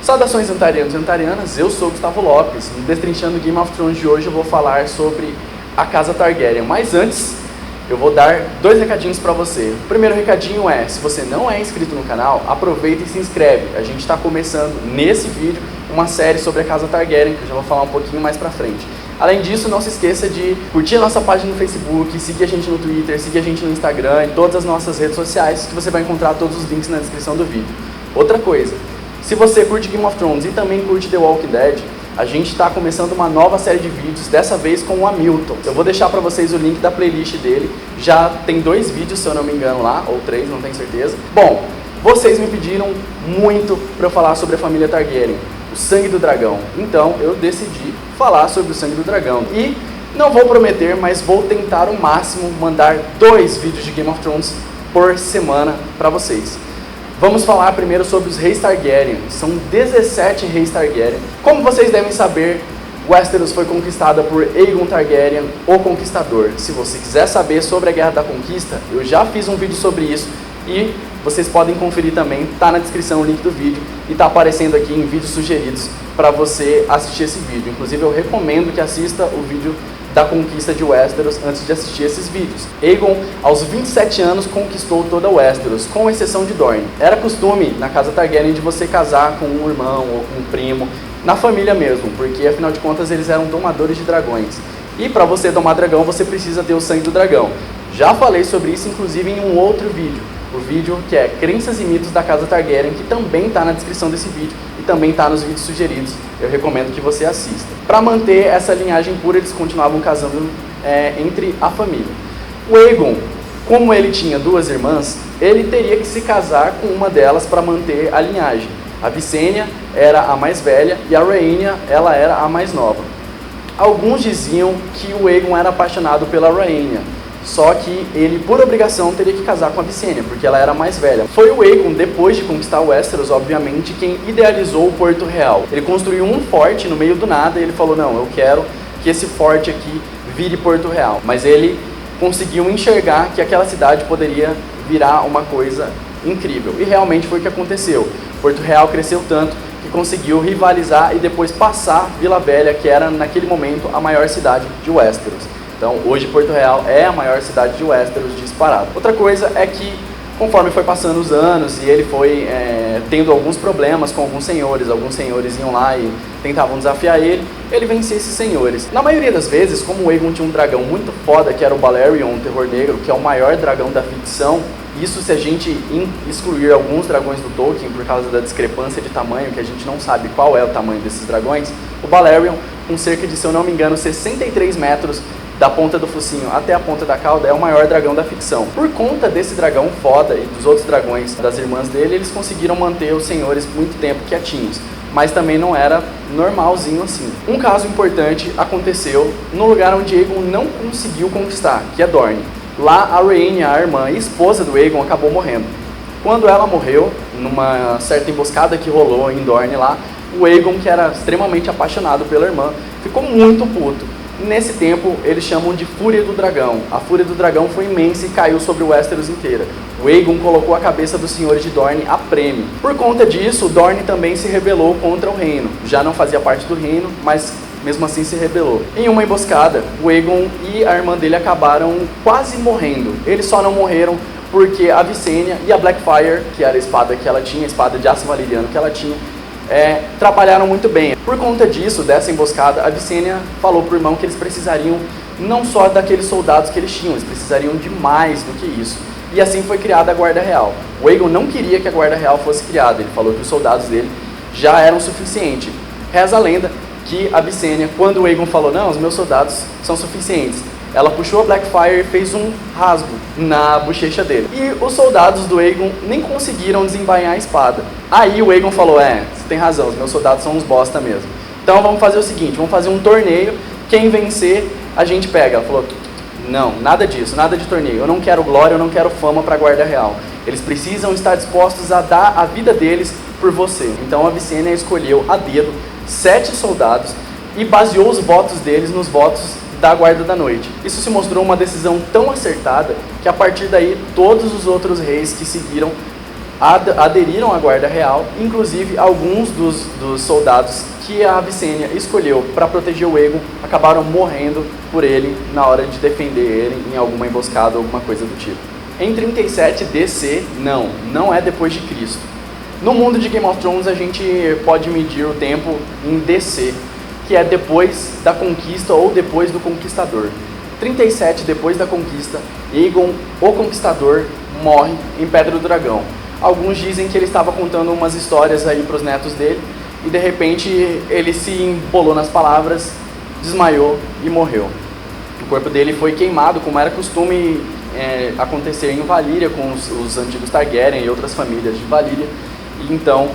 Saudações antarianos e antarianas, eu sou Gustavo Lopes. No Destrinchando Game of Thrones de hoje eu vou falar sobre a Casa Targaryen. Mas antes, eu vou dar 2 recadinhos para você. O primeiro recadinho é, se você não é inscrito no canal, aproveita e se inscreve. A gente está começando nesse vídeo uma série sobre a Casa Targaryen, que eu já vou falar um pouquinho mais pra frente. Além disso, não se esqueça de curtir a nossa página no Facebook, seguir a gente no Twitter, seguir a gente no Instagram e todas as nossas redes sociais, que você vai encontrar todos os links na descrição do vídeo. Outra coisa, se você curte Game of Thrones e também curte The Walking Dead, a gente está começando uma nova série de vídeos, dessa vez com o Hamilton. Eu vou deixar para vocês o link da playlist dele, já tem 2 vídeos, se eu não me engano lá, ou 3, não tenho certeza. Bom, vocês me pediram muito para eu falar sobre a família Targaryen, o sangue do dragão. Então eu decidi falar sobre o sangue do dragão. E não vou prometer, mas vou tentar o máximo mandar 2 vídeos de Game of Thrones por semana para vocês. Vamos falar primeiro sobre os reis Targaryen. São 17 reis Targaryen. Como vocês devem saber, Westeros foi conquistada por Aegon Targaryen, o Conquistador. Se você quiser saber sobre a Guerra da Conquista, eu já fiz um vídeo sobre isso e vocês podem conferir também, tá na descrição o link do vídeo e tá aparecendo aqui em vídeos sugeridos para você assistir esse vídeo. Inclusive eu recomendo que assista o vídeo da conquista de Westeros antes de assistir esses vídeos. Aegon, aos 27 anos, conquistou toda Westeros, com exceção de Dorne. Era costume na casa Targaryen de você casar com um irmão ou com um primo, na família mesmo, porque afinal de contas eles eram domadores de dragões. E para você domar dragão, você precisa ter o sangue do dragão. Já falei sobre isso inclusive em um outro vídeo. O vídeo que é Crenças e Mitos da Casa Targaryen, que também está na descrição desse vídeo e também está nos vídeos sugeridos. Eu recomendo que você assista. Para manter essa linhagem pura, eles continuavam casando entre a família. O Aegon, como ele tinha 2 irmãs, ele teria que se casar com uma delas para manter a linhagem. A Visenya era a mais velha e a Rhaenyra, ela era a mais nova. Alguns diziam que o Aegon era apaixonado pela Rhaenyra, só que ele, por obrigação, teria que casar com a Visenya, porque ela era mais velha. Foi o Aegon, depois de conquistar Westeros, obviamente, quem idealizou o Porto Real. Ele construiu um forte no meio do nada e ele falou, não, eu quero que esse forte aqui vire Porto Real. Mas ele conseguiu enxergar que aquela cidade poderia virar uma coisa incrível. E realmente foi o que aconteceu. Porto Real cresceu tanto que conseguiu rivalizar e depois passar Vila Velha, que era, naquele momento, a maior cidade de Westeros. Então, hoje Porto Real é a maior cidade de Westeros disparado. Outra coisa é que, conforme foi passando os anos e ele foi tendo alguns problemas com alguns senhores iam lá e tentavam desafiar ele vencia esses senhores. Na maioria das vezes, como o Aegon tinha um dragão muito foda, que era o Balerion, o Terror Negro, que é o maior dragão da ficção, isso se a gente excluir alguns dragões do Tolkien por causa da discrepância de tamanho, que a gente não sabe qual é o tamanho desses dragões, o Balerion, com cerca de, se eu não me engano, 63 metros, da ponta do focinho até a ponta da cauda, é o maior dragão da ficção. Por conta desse dragão foda e dos outros dragões das irmãs dele, eles conseguiram manter os senhores muito tempo quietinhos, mas também não era normalzinho assim. Um caso importante aconteceu no lugar onde Aegon não conseguiu conquistar, que é Dorne. Lá a Rhaenyra, a irmã e esposa do Aegon, acabou morrendo. Quando ela morreu, numa certa emboscada que rolou em Dorne lá, o Aegon, que era extremamente apaixonado pela irmã, ficou muito puto. Nesse tempo, eles chamam de Fúria do Dragão. A Fúria do Dragão foi imensa e caiu sobre o Westeros inteira. O Aegon colocou a cabeça dos senhores de Dorne a prêmio. Por conta disso, Dorne também se rebelou contra o reino. Já não fazia parte do reino, mas mesmo assim se rebelou. Em uma emboscada, o Aegon e a irmã dele acabaram quase morrendo. Eles só não morreram porque a Visenya e a Blackfyre, que era a espada que ela tinha, a espada de aço valeriano que ela tinha, trabalharam muito bem. Por conta disso, dessa emboscada, a Visenya falou pro irmão que eles precisariam não só daqueles soldados que eles tinham, eles precisariam de mais do que isso. E assim foi criada a Guarda Real. O Aegon não queria que a Guarda Real fosse criada, ele falou que os soldados dele já eram suficientes. Reza a lenda que a Visenya, quando o Aegon falou, não, os meus soldados são suficientes, ela puxou a Blackfyre e fez um rasgo na bochecha dele. E os soldados do Aegon nem conseguiram desembainhar a espada. Aí o Aegon falou, você tem razão, os meus soldados são uns bosta mesmo. Então vamos fazer o seguinte, vamos fazer um torneio, quem vencer a gente pega. Ela falou, não, nada disso, nada de torneio. Eu não quero glória, eu não quero fama para a Guarda Real. Eles precisam estar dispostos a dar a vida deles por você. Então a Visenya escolheu a dedo 7 soldados e baseou os votos deles nos votos da Guarda da Noite. Isso se mostrou uma decisão tão acertada que a partir daí todos os outros reis que seguiram aderiram à guarda real, inclusive alguns dos soldados que a Visenya escolheu para proteger o Aegon acabaram morrendo por ele na hora de defender ele em alguma emboscada ou alguma coisa do tipo. Em 37 DC, não é depois de Cristo. No mundo de Game of Thrones a gente pode medir o tempo em DC, que é depois da conquista ou depois do conquistador. 37 depois da conquista, Aegon, o Conquistador, morre em Pedra do Dragão. Alguns dizem que ele estava contando umas histórias aí para os netos dele e de repente ele se embolou nas palavras, desmaiou e morreu. O corpo dele foi queimado, como era costume acontecer em Valíria com os antigos Targaryen e outras famílias de Valíria. E então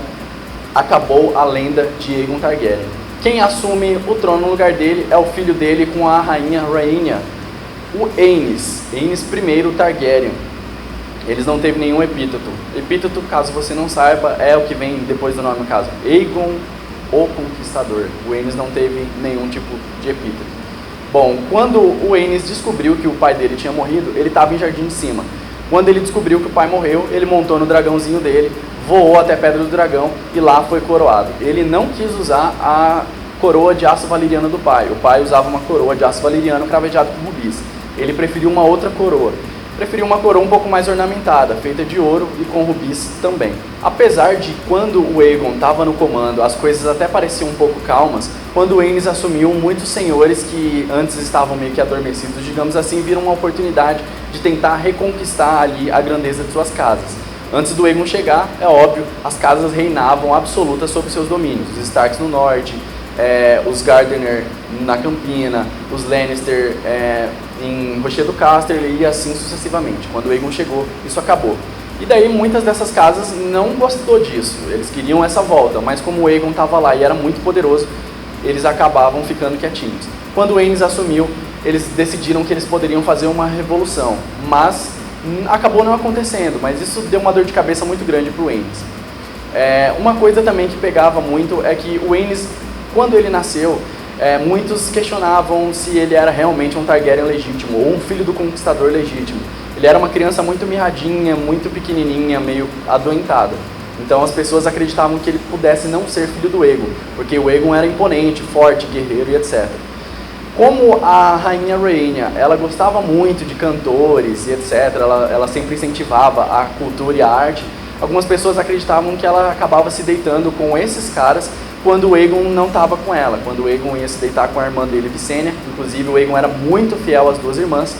acabou a lenda de Aegon Targaryen. Quem assume o trono no lugar dele é o filho dele com a rainha Rhaenyra, o Aenys I Targaryen. Eles não teve nenhum epíteto. Epíteto, caso você não saiba, é o que vem depois do nome, no caso. Aegon, o Conquistador. O Aenys não teve nenhum tipo de epíteto. Bom, quando o Aenys descobriu que o pai dele tinha morrido, ele estava em Jardim de Cima. Quando ele descobriu que o pai morreu, ele montou no dragãozinho dele, voou até Pedra do Dragão e lá foi coroado. Ele não quis usar a coroa de aço valeriano do pai. O pai usava uma coroa de aço valeriano cravejado com rubis. Ele preferiu uma outra coroa. Preferiu uma coroa um pouco mais ornamentada, feita de ouro e com rubis também. Apesar de quando o Aegon estava no comando, as coisas até pareciam um pouco calmas, quando o Aenys assumiu, muitos senhores que antes estavam meio que adormecidos, digamos assim, viram uma oportunidade de tentar reconquistar ali a grandeza de suas casas. Antes do Aegon chegar, é óbvio, as casas reinavam absolutas sobre seus domínios. Os Starks no norte, os Gardener na Campina, os Lannister em Rochedo Casterly e assim sucessivamente. Quando o Aegon chegou, isso acabou. E daí muitas dessas casas não gostou disso, eles queriam essa volta, mas como o Aegon estava lá e era muito poderoso, eles acabavam ficando quietinhos. Quando o Aenys assumiu, eles decidiram que eles poderiam fazer uma revolução, mas acabou não acontecendo, mas isso deu uma dor de cabeça muito grande para o Aenys. Uma coisa também que pegava muito é que o Aenys, quando ele nasceu, muitos questionavam se ele era realmente um Targaryen legítimo, ou um filho do Conquistador legítimo. Ele era uma criança muito mirradinha, muito pequenininha, meio adoentada. Então as pessoas acreditavam que ele pudesse não ser filho do Aegon, porque o Aegon era imponente, forte, guerreiro e etc. Como a rainha Rhaenyra, ela gostava muito de cantores e etc, ela sempre incentivava a cultura e a arte, algumas pessoas acreditavam que ela acabava se deitando com esses caras quando o Aegon não estava com ela, quando o Aegon ia se deitar com a irmã dele, Visenya. Inclusive o Aegon era muito fiel às duas irmãs.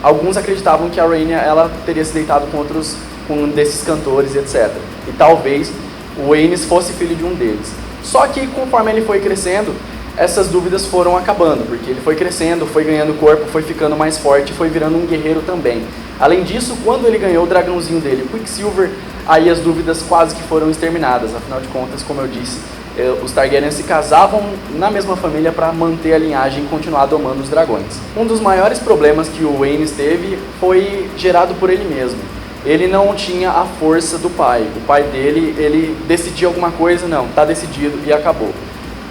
Alguns acreditavam que a Rhaenyra ela teria se deitado com um desses cantores e etc. E talvez o Aenys fosse filho de um deles. Só que conforme ele foi crescendo, essas dúvidas foram acabando, porque ele foi crescendo, foi ganhando corpo, foi ficando mais forte, foi virando um guerreiro também. Além disso, quando ele ganhou o dragãozinho dele, Quicksilver, aí as dúvidas quase que foram exterminadas. Afinal de contas, como eu disse, os Targaryen se casavam na mesma família para manter a linhagem e continuar domando os dragões. Um dos maiores problemas que o Aenys teve foi gerado por ele mesmo. Ele não tinha a força do pai. O pai dele, ele decidia alguma coisa, não, tá decidido e acabou.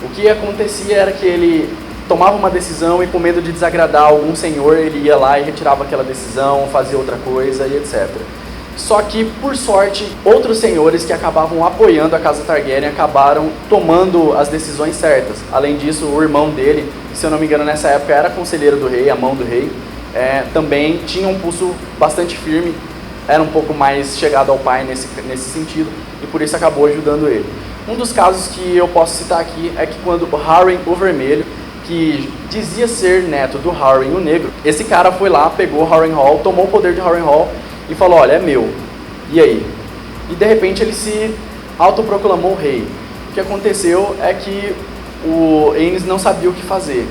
O que acontecia era que ele tomava uma decisão e com medo de desagradar algum senhor, ele ia lá e retirava aquela decisão, fazia outra coisa e etc. Só que, por sorte, outros senhores que acabavam apoiando a casa Targaryen acabaram tomando as decisões certas. Além disso, o irmão dele, que, se eu não me engano nessa época era conselheiro do rei, a mão do rei, também tinha um pulso bastante firme, era um pouco mais chegado ao pai nesse sentido, e por isso acabou ajudando ele. Um dos casos que eu posso citar aqui é que quando o Harren o Vermelho, que dizia ser neto do Harren o Negro, esse cara foi lá, pegou Harrenhal, tomou o poder de Harrenhal e falou, olha, é meu. E aí? E de repente ele se autoproclamou rei. O que aconteceu é que o Aenys não sabia o que fazer.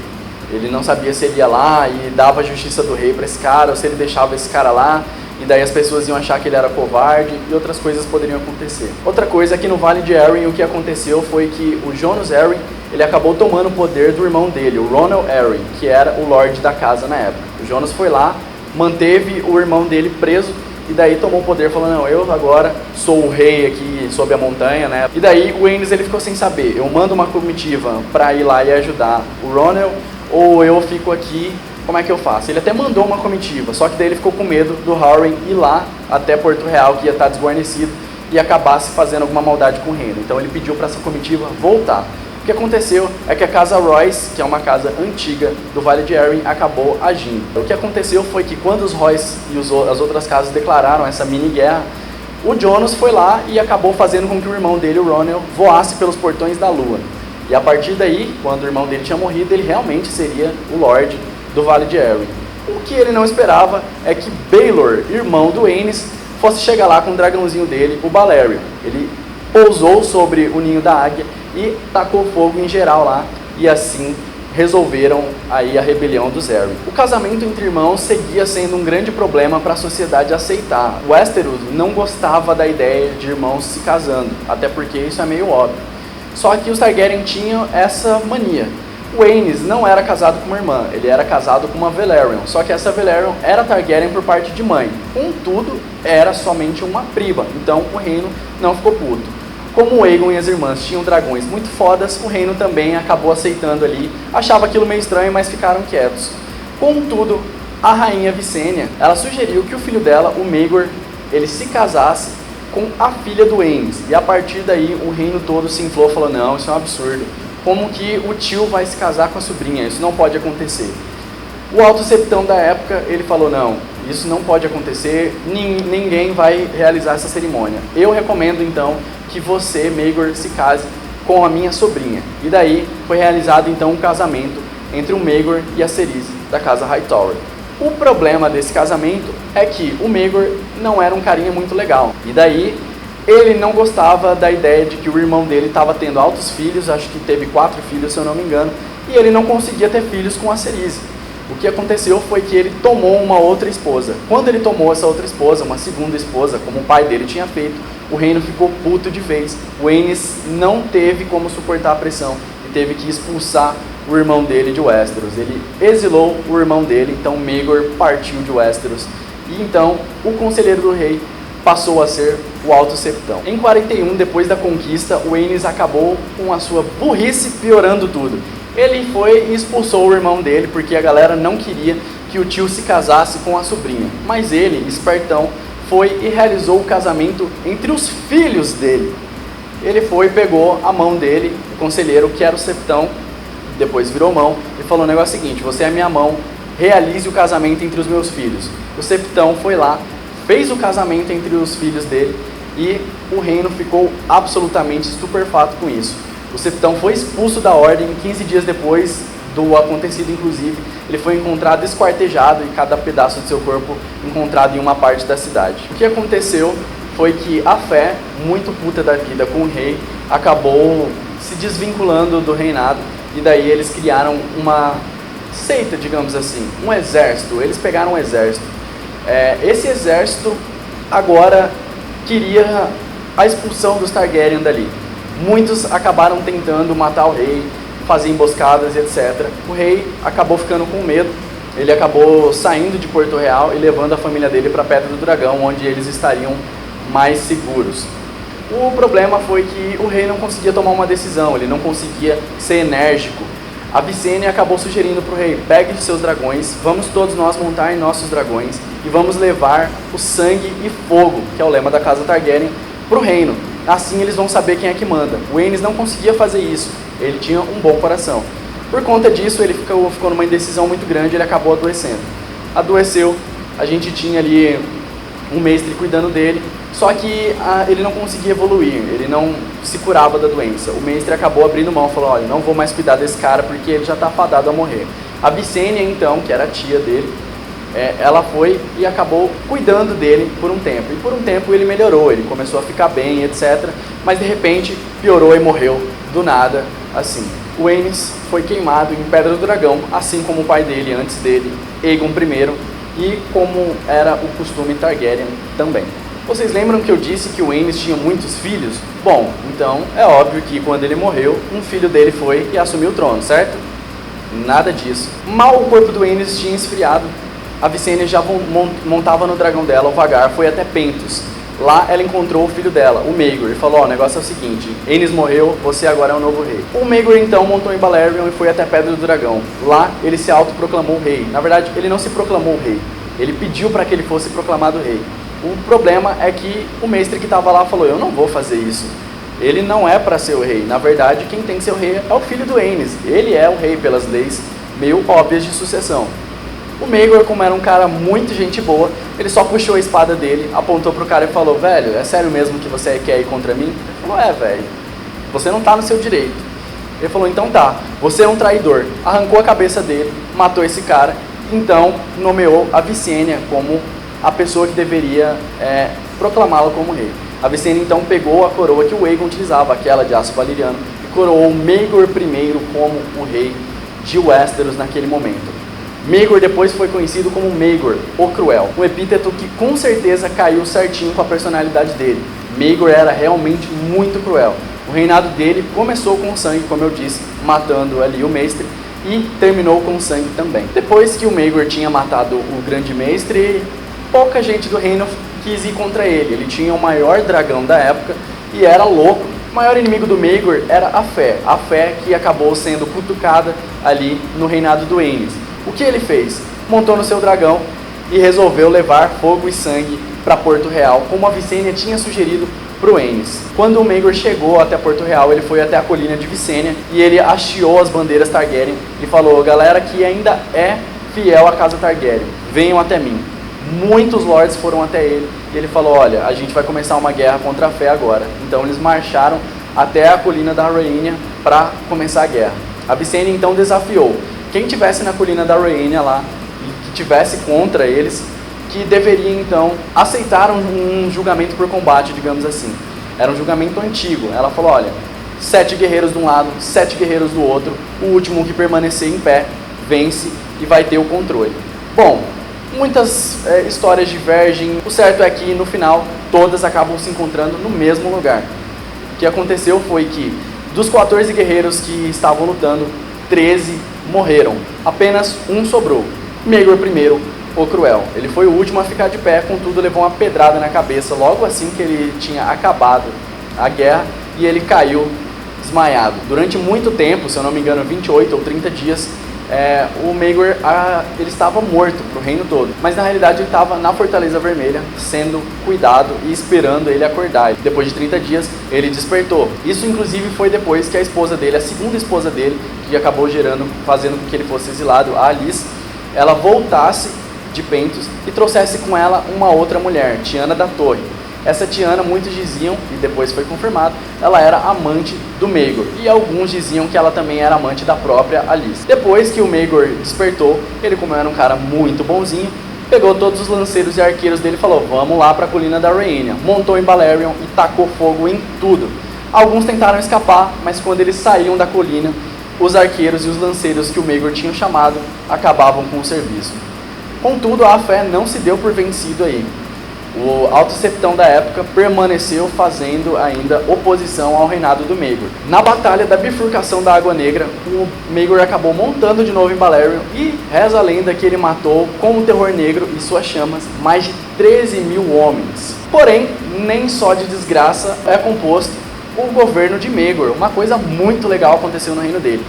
Ele não sabia se ele ia lá e dava a justiça do rei para esse cara, ou se ele deixava esse cara lá, e daí as pessoas iam achar que ele era covarde, e outras coisas poderiam acontecer. Outra coisa é que no Vale de Arryn o que aconteceu foi que o Jonas Arryn, ele acabou tomando o poder do irmão dele, o Ronald Arryn, que era o Lorde da casa na época. O Jonas foi lá, manteve o irmão dele preso, e daí tomou o poder, falando, não, eu agora sou o rei aqui sob a montanha, né? E daí o Aenys, ele ficou sem saber, eu mando uma comitiva para ir lá e ajudar o Ronald, ou eu fico aqui como é que eu faço? Ele até mandou uma comitiva, só que daí ele ficou com medo do Hywin ir lá até Porto Real, que ia estar desguarnecido, e acabasse fazendo alguma maldade com o reino. Então ele pediu para essa comitiva voltar. O que aconteceu é que a casa Royce, que é uma casa antiga do Vale de Arryn, acabou agindo. O que aconteceu foi que quando os Royce e as outras casas declararam essa mini-guerra, o Jonas foi lá e acabou fazendo com que o irmão dele, o Ronel, voasse pelos portões da lua. E a partir daí, quando o irmão dele tinha morrido, ele realmente seria o Lorde do Vale de Arryn. O que ele não esperava é que Baelor, irmão do Aenys, fosse chegar lá com o dragãozinho dele, o Balerion. Ele pousou sobre o ninho da águia e tacou fogo em geral lá, e assim resolveram aí a rebelião dos Arryn. O casamento entre irmãos seguia sendo um grande problema para a sociedade aceitar. Westeros não gostava da ideia de irmãos se casando, até porque isso é meio óbvio. Só que os Targaryen tinham essa mania. O Aenys não era casado com uma irmã, ele era casado com uma Velaryon, só que essa Velaryon era Targaryen por parte de mãe. Contudo, era somente uma prima, então o reino não ficou puto. Como o Aegon e as irmãs tinham dragões muito fodas, o reino também acabou aceitando ali, achava aquilo meio estranho, mas ficaram quietos. Contudo, a rainha Visenya, ela sugeriu que o filho dela, o Maegor, ele se casasse com a filha do Aenys, e a partir daí o reino todo se inflou, falou, não, isso é um absurdo. Como que o tio vai se casar com a sobrinha? Isso não pode acontecer. O alto septão da época, ele falou, não, isso não pode acontecer, ninguém vai realizar essa cerimônia. Eu recomendo, então, que você, Maegor, se case com a minha sobrinha. E daí foi realizado, então, um casamento entre o Maegor e a Cerys, da casa Hightower. O problema desse casamento é que o Maegor não era um carinha muito legal. E daí ele não gostava da ideia de que o irmão dele estava tendo altos filhos, acho que teve 4 filhos, se eu não me engano, e ele não conseguia ter filhos com a Cerys. O que aconteceu foi que ele tomou uma outra esposa. Quando ele tomou essa outra esposa, uma segunda esposa, como o pai dele tinha feito, o reino ficou puto de vez. O Aenys não teve como suportar a pressão e teve que expulsar o irmão dele de Westeros. Ele exilou o irmão dele, então Maegor partiu de Westeros. E então o conselheiro do rei passou a ser o Alto Septão. Em 41, depois da conquista, o Aenys acabou com a sua burrice piorando tudo. Ele foi e expulsou o irmão dele, porque a galera não queria que o tio se casasse com a sobrinha. Mas ele, espertão, foi e realizou o casamento entre os filhos dele. Ele foi e pegou a mão dele, o conselheiro, que era o septão, depois virou mão, e falou o negócio seguinte, você é minha mão, realize o casamento entre os meus filhos. O septão foi lá, fez o casamento entre os filhos dele, e o reino ficou absolutamente estupefato com isso. O septão foi expulso da ordem, 15 dias depois do acontecido, inclusive, ele foi encontrado esquartejado e cada pedaço de seu corpo encontrado em uma parte da cidade. O que aconteceu foi que a fé, muito puta da vida com o rei, acabou se desvinculando do reinado, e daí eles criaram uma seita, digamos assim, um exército. Eles pegaram um exército. Esse exército agora queria a expulsão dos Targaryen dali. Muitos acabaram tentando matar o rei, fazer emboscadas, etc. O rei acabou ficando com medo, ele acabou saindo de Porto Real e levando a família dele para Pedra do Dragão, onde eles estariam mais seguros. O problema foi que o rei não conseguia tomar uma decisão, ele não conseguia ser enérgico. A Visenya acabou sugerindo para o rei, pegue seus dragões, vamos todos nós montar em nossos dragões e vamos levar o sangue e fogo, que é o lema da casa Targaryen, para o reino. Assim eles vão saber quem é que manda. O Aenys não conseguia fazer isso, ele tinha um bom coração. Por conta disso, ele ficou numa indecisão muito grande, ele acabou adoecendo. Adoeceu, a gente tinha ali um mestre cuidando dele, só que ele não conseguia evoluir, ele não se curava da doença. O mestre acabou abrindo mão, falou, olha, não vou mais cuidar desse cara porque ele já está fadado a morrer. A Visenya, então, que era a tia dele, ela foi e acabou cuidando dele por um tempo. E por um tempo ele melhorou, ele começou a ficar bem, etc. Mas de repente piorou e morreu do nada, assim. O Aenys foi queimado em Pedra do Dragão, assim como o pai dele, antes dele, Aegon I, e como era o costume Targaryen também. Vocês lembram que eu disse que o Aenys tinha muitos filhos? Bom, então é óbvio que quando ele morreu, um filho dele foi e assumiu o trono, certo? Nada disso. Mal o corpo do Aenys tinha esfriado, a Visenya já montava no dragão dela, o Vhagar, foi até Pentos. Lá ela encontrou o filho dela, o Maegor, e falou, ó, o negócio é o seguinte, Aenys morreu, você agora é o novo rei. O Maegor então montou em Balerion e foi até a Pedra do Dragão. Lá ele se autoproclamou rei. Na verdade, ele não se proclamou rei, ele pediu para que ele fosse proclamado rei. O problema é que o mestre que estava lá falou, eu não vou fazer isso. Ele não é para ser o rei. Na verdade, quem tem que ser o rei é o filho do Aenys. Ele é o rei pelas leis meio óbvias de sucessão. O Maegor, como era um cara muito gente boa, ele só puxou a espada dele, apontou pro cara e falou, velho, é sério mesmo que você quer ir contra mim? Ele falou, velho, você não tá no seu direito. Ele falou, então tá, você é um traidor. Arrancou a cabeça dele, matou esse cara, então nomeou a Visenya como a pessoa que deveria proclamá-lo como rei. A Visenya então pegou a coroa que o Aegon utilizava, aquela de aço valeriano, e coroou o Maegor I como o rei de Westeros naquele momento. Maegor depois foi conhecido como Maegor, o Cruel, um epíteto que com certeza caiu certinho com a personalidade dele. Maegor era realmente muito cruel. O reinado dele começou com sangue, como eu disse, matando ali o mestre, e terminou com sangue também. Depois que o Maegor tinha matado o grande mestre, pouca gente do reino quis ir contra ele. Ele tinha o maior dragão da época e era louco. O maior inimigo do Maegor era a fé que acabou sendo cutucada ali no reinado do Aenys. O que ele fez? Montou no seu dragão e resolveu levar fogo e sangue para Porto Real, como a Visenya tinha sugerido para o Aenys. Quando o Maegor chegou até Porto Real, ele foi até a colina de Visenya e ele hasteou as bandeiras Targaryen e falou, galera que ainda é fiel à casa Targaryen, venham até mim. Muitos lords foram até ele e ele falou, olha, a gente vai começar uma guerra contra a fé agora. Então eles marcharam até a colina da Rhaenyra para começar a guerra. A Visenya então desafiou quem tivesse na colina da Rhaenyra lá e que tivesse contra eles, que deveria então aceitar um julgamento por combate, digamos assim. Era um julgamento antigo. Ela falou, olha, 7 guerreiros de um lado, 7 guerreiros do outro, o último que permanecer em pé vence e vai ter o controle. Bom, muitas histórias divergem, o certo é que no final todas acabam se encontrando no mesmo lugar. O que aconteceu foi que dos 14 guerreiros que estavam lutando, 13 morreram, apenas um sobrou, Maegor I, o Cruel. Ele foi o último a ficar de pé, contudo levou uma pedrada na cabeça logo assim que ele tinha acabado a guerra e ele caiu desmaiado. Durante muito tempo, se eu não me engano 28 ou 30 dias, o Maegor ele estava morto para o reino todo, mas na realidade ele estava na Fortaleza Vermelha sendo cuidado e esperando ele acordar. Depois de 30 dias ele despertou. Isso inclusive foi depois que a esposa dele, a segunda esposa dele, que acabou fazendo com que ele fosse exilado, a Alice, ela voltasse de Pentos e trouxesse com ela uma outra mulher, Tiana da Torre. Essa Tiana, muitos diziam, e depois foi confirmado, ela era amante do Maegor. E alguns diziam que ela também era amante da própria Alice. Depois que o Maegor despertou, ele, como era um cara muito bonzinho, pegou todos os lanceiros e arqueiros dele e falou, vamos lá para a colina da Rhaenyra. Montou em Balerion e tacou fogo em tudo. Alguns tentaram escapar, mas quando eles saíam da colina, os arqueiros e os lanceiros que o Maegor tinha chamado acabavam com o serviço. Contudo, a fé não se deu por vencido aí. O alto septão da época permaneceu fazendo ainda oposição ao reinado do Maegor. Na batalha da bifurcação da Água Negra, o Maegor acabou montando de novo em Balerion e reza a lenda que ele matou, com o terror negro e suas chamas, mais de 13 mil homens. Porém, nem só de desgraça é composto o governo de Maegor. Uma coisa muito legal aconteceu no reino dele.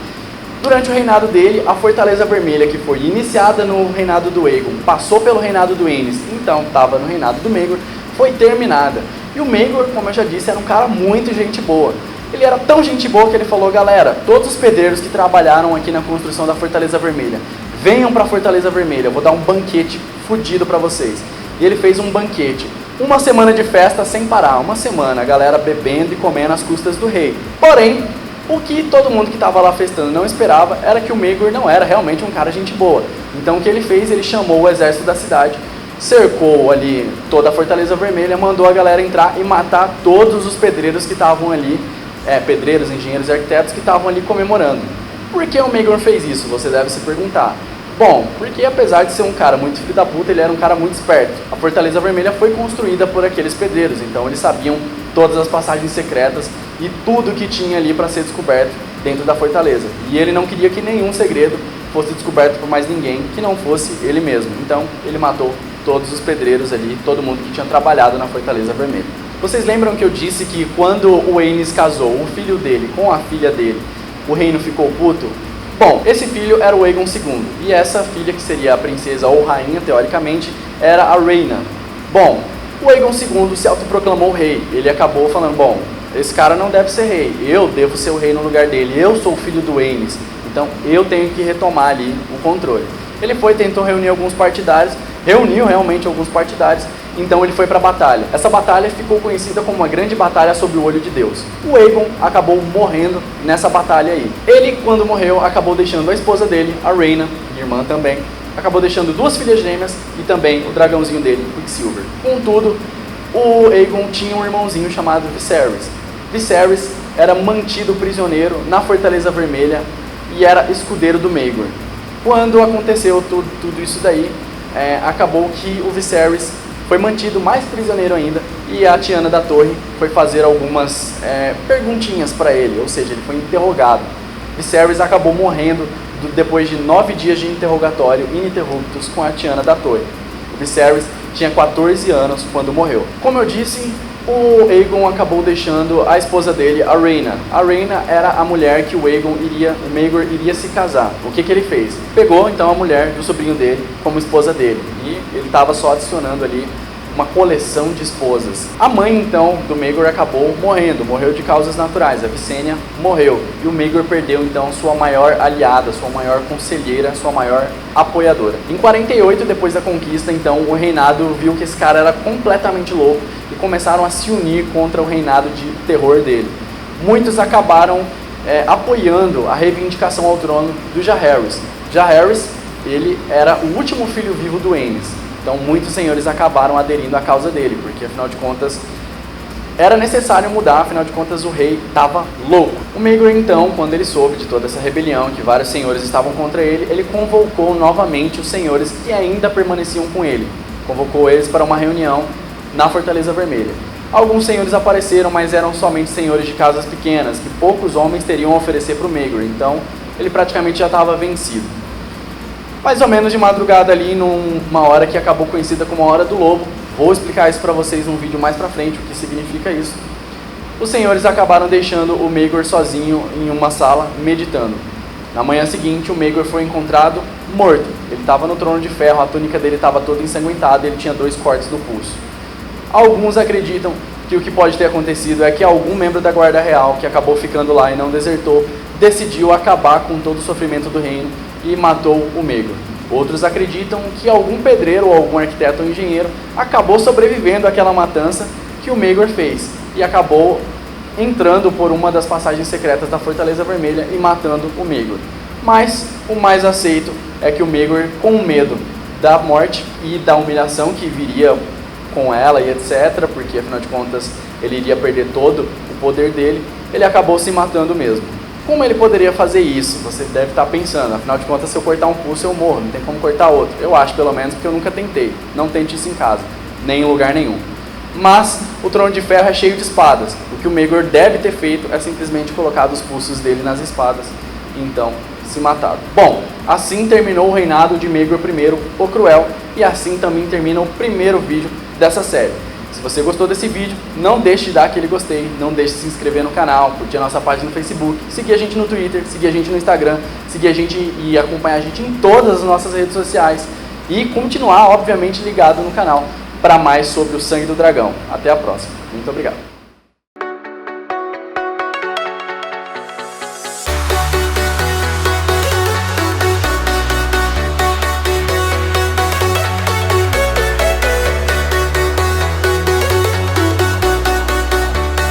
Durante o reinado dele, a Fortaleza Vermelha, que foi iniciada no reinado do Aegon, passou pelo reinado do Aenys, então estava no reinado do Maegor, foi terminada. E o Maegor, como eu já disse, era um cara muito gente boa. Ele era tão gente boa que ele falou, galera, todos os pedreiros que trabalharam aqui na construção da Fortaleza Vermelha, venham para a Fortaleza Vermelha, eu vou dar um banquete fudido para vocês. E ele fez um banquete. Uma semana de festa sem parar, uma semana, a galera bebendo e comendo às custas do rei. Porém, o que todo mundo que estava lá festando não esperava era que o Maegor não era realmente um cara gente boa. Então o que ele fez? Ele chamou o exército da cidade, cercou ali toda a Fortaleza Vermelha, mandou a galera entrar e matar todos os pedreiros que estavam ali, pedreiros, engenheiros e arquitetos que estavam ali comemorando. Por que o Maegor fez isso? Você deve se perguntar. Bom, porque apesar de ser um cara muito filho da puta, ele era um cara muito esperto. A Fortaleza Vermelha foi construída por aqueles pedreiros, então eles sabiam todas as passagens secretas e tudo que tinha ali para ser descoberto dentro da fortaleza. E ele não queria que nenhum segredo fosse descoberto por mais ninguém que não fosse ele mesmo. Então ele matou todos os pedreiros ali, todo mundo que tinha trabalhado na Fortaleza Vermelha. Vocês lembram que eu disse que quando o Aenys casou o filho dele com a filha dele, o reino ficou puto? Bom, esse filho era o Aegon II, e essa filha, que seria a princesa ou rainha, teoricamente, era a Rhaena. Bom, o Aegon II se autoproclamou rei. Ele acabou falando, bom, esse cara não deve ser rei, eu devo ser o rei no lugar dele, eu sou o filho do Aenys, então eu tenho que retomar ali o controle. Ele foi, tentou reunir alguns partidários, reuniu realmente alguns partidários, então ele foi para a batalha. Essa batalha ficou conhecida como uma grande batalha sobre o olho de Deus. O Aegon acabou morrendo nessa batalha aí. Ele, quando morreu, acabou deixando a esposa dele, a Rhaena, irmã também, acabou deixando 2 filhas gêmeas e também o dragãozinho dele, Quicksilver. Contudo, o Aegon tinha um irmãozinho chamado Viserys. Viserys era mantido prisioneiro na Fortaleza Vermelha e era escudeiro do Maegor. Quando aconteceu tudo isso daí, acabou que o Viserys foi mantido mais prisioneiro ainda e a Tiana da Torre foi fazer algumas perguntinhas para ele, ou seja, ele foi interrogado. Viserys acabou morrendo depois de 9 dias de interrogatório ininterruptos com a Tiana da Torre. O Viserys tinha 14 anos quando morreu. Como eu disse, o Aegon acabou deixando a esposa dele, a Rhaena. A Rhaena era a mulher que o Maegor iria se casar. O que ele fez? Pegou então a mulher do sobrinho dele como esposa dele e ele estava só adicionando ali uma coleção de esposas. A mãe então do Maegor acabou morreu de causas naturais. A Visenya morreu e o Maegor perdeu então sua maior aliada, sua maior conselheira, sua maior apoiadora. Em 48, depois da conquista, então o reinado viu que esse cara era completamente louco e começaram a se unir contra o reinado de terror dele. Muitos acabaram apoiando a reivindicação ao trono do Jaehaerys. Jaehaerys, ele era o último filho vivo do Aenys. Então muitos senhores acabaram aderindo à causa dele, porque afinal de contas era necessário mudar, afinal de contas o rei estava louco. O Maegor então, quando ele soube de toda essa rebelião, que vários senhores estavam contra ele, ele convocou novamente os senhores que ainda permaneciam com ele. Convocou eles para uma reunião na Fortaleza Vermelha. Alguns senhores apareceram, mas eram somente senhores de casas pequenas, que poucos homens teriam a oferecer para o Maegor, então ele praticamente já estava vencido. Mais ou menos de madrugada ali, numa hora que acabou conhecida como a Hora do Lobo, vou explicar isso para vocês num vídeo mais pra frente, o que significa isso. Os senhores acabaram deixando o Maegor sozinho em uma sala, meditando. Na manhã seguinte, o Maegor foi encontrado morto. Ele estava no trono de ferro, a túnica dele estava toda ensanguentada e ele tinha 2 cortes no pulso. Alguns acreditam que o que pode ter acontecido é que algum membro da Guarda Real, que acabou ficando lá e não desertou, decidiu acabar com todo o sofrimento do reino e matou o Maegor. Outros acreditam que algum pedreiro ou algum arquiteto ou engenheiro acabou sobrevivendo àquela matança que o Maegor fez e acabou entrando por uma das passagens secretas da Fortaleza Vermelha e matando o Maegor. Mas o mais aceito é que o Maegor, com medo da morte e da humilhação que viria com ela e etc., porque afinal de contas ele iria perder todo o poder dele, ele acabou se matando mesmo. Como ele poderia fazer isso? Você deve estar pensando, afinal de contas, se eu cortar um pulso eu morro, não tem como cortar outro. Eu acho, pelo menos, porque eu nunca tentei. Não tente isso em casa, nem em lugar nenhum. Mas o Trono de Ferro é cheio de espadas. O que o Maegor deve ter feito é simplesmente colocado os pulsos dele nas espadas, e então se matado. Bom, assim terminou o reinado de Maegor I, o Cruel, e assim também termina o primeiro vídeo dessa série. Se você gostou desse vídeo, não deixe de dar aquele gostei, não deixe de se inscrever no canal, curtir a nossa página no Facebook, seguir a gente no Twitter, seguir a gente no Instagram, seguir a gente e acompanhar a gente em todas as nossas redes sociais e continuar, obviamente, ligado no canal para mais sobre o Sangue do Dragão. Até a próxima. Muito obrigado.